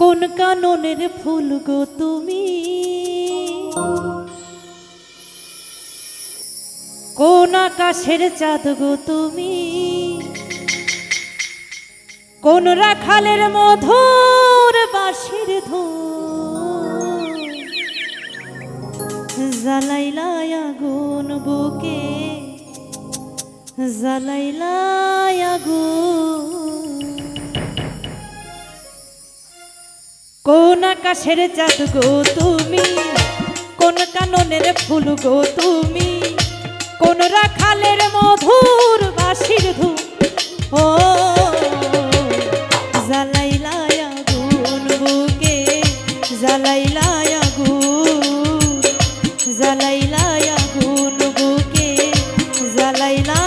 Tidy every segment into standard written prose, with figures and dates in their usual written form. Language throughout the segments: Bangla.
কোন কাননের ফুল গো তুমি, কোন আকাশের চাঁদ গো তুমি, কোন রাখালের মধুর বাঁশির ধুন, জ্বালাইলা আগুন বুকে, জ্বালাইলা আগুন। কোন আকাশের চাঁদ গো তুমি, কোন কাননের ফুল গো তুমি, কোন রাখালের মধুর বাঁশির ধুন, ও জ্বালাইলা আগুন বুকে, জ্বালাইলা আগুন, জ্বালাইলা আগুন বুকে, জ্বালাইলা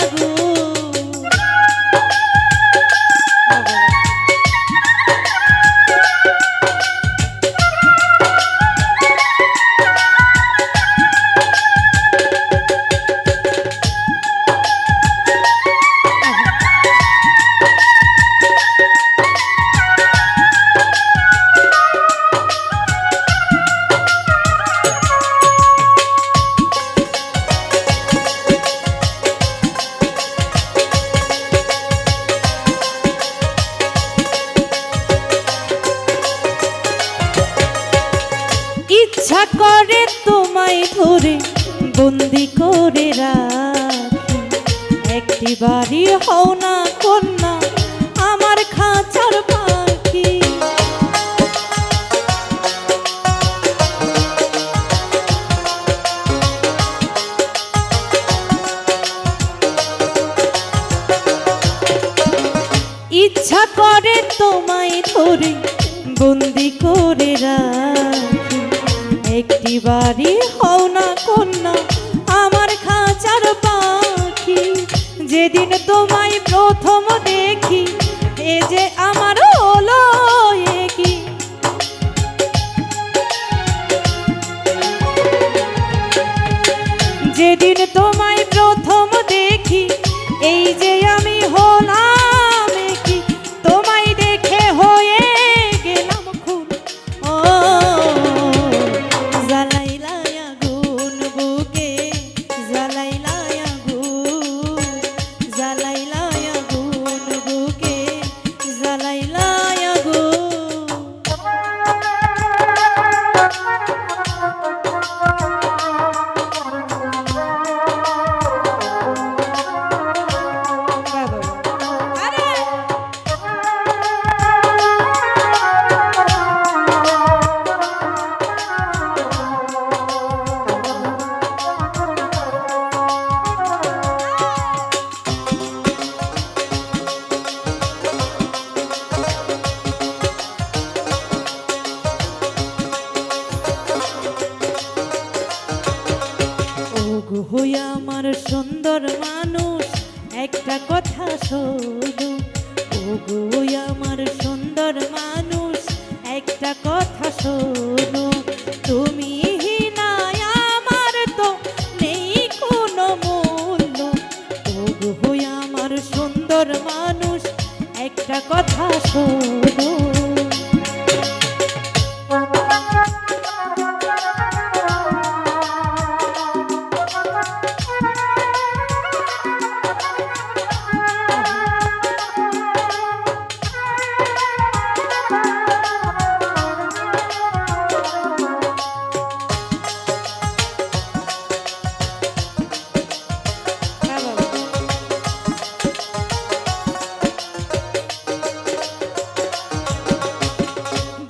আগুন। ইচ্ছা করে তোমায় ধরে বন্দি করে রাখি, একটি বাড়ি হও না কন্যা আমার খাঁচার পাখি। ইচ্ছা করে তোমায় ধরে বন্দি করে রাখি, একটি বাড়ি হও না কন্যা আমার খাঁচার পাখি। যেদিন তোমায় প্রথম দেখি এ যে আমার হলো কি, যেদিন তোমায় প্রথম দেখি এই যে আমি হলাম কি, তোমায় দেখে হয়ে গেলাম খুন, ও জ্বালাইলা আগুন বুকে, জ্বালাইলা আগুন, জ্বালাইলা আগুন বুকে, জ্বালাইলা আগুন। হই আমার সুন্দর মানুষ একটা কথা শোনো, ওগো আমার সুন্দর মানুষ একটা কথা শোনো, তুমি হিনায় আমার তো নেই কোনো মূল্য, ওগো আমার সুন্দর মানুষ একটা কথা শোনো।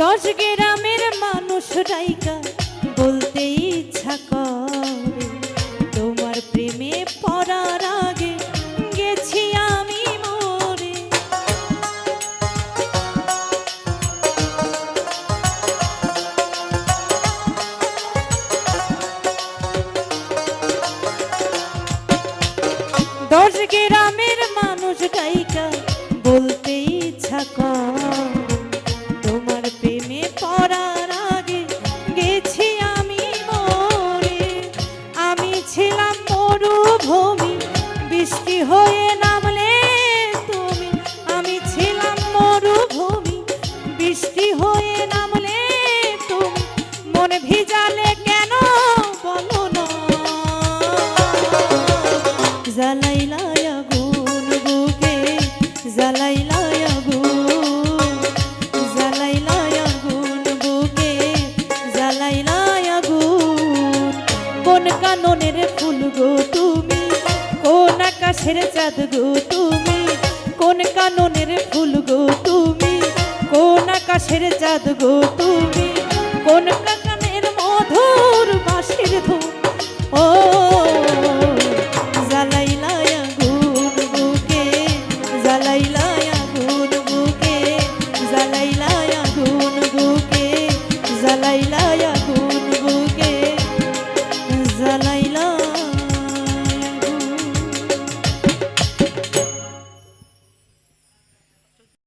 দশ গ্রামের মানুষ রাইকা বলতে ইচ্ছা করে, তোমার প্রেমে পড়ার আগে গেছি আমি মরে। দশ গ্রামের মানুষ রাইকা বলতে ইচ্ছা করে, তোমার প্রেমে পড়ার আগে গেছি আমি মরে। আমি ছিলাম মরুভূমি, বৃষ্টি হয়ে নামলে তুমি, আমি ছিলাম মরুভূমি, বৃষ্টি বৃষ্টি হয়ে নামলে তুমি মন ভিজালে কেন বলো না জ্বালাইলাই আগুন বুকে জ্বালাইলাই আগুন জ্বালাইলাই আগুন বুকে জ্বালাইলাই আগুন কোন কাননের ফুল গো তুমি কোন আকাশের চাঁদ গো তুমি কোন কাননের ফুল গো তুমি কোন আকাশের চাঁদ গো তুমি কোন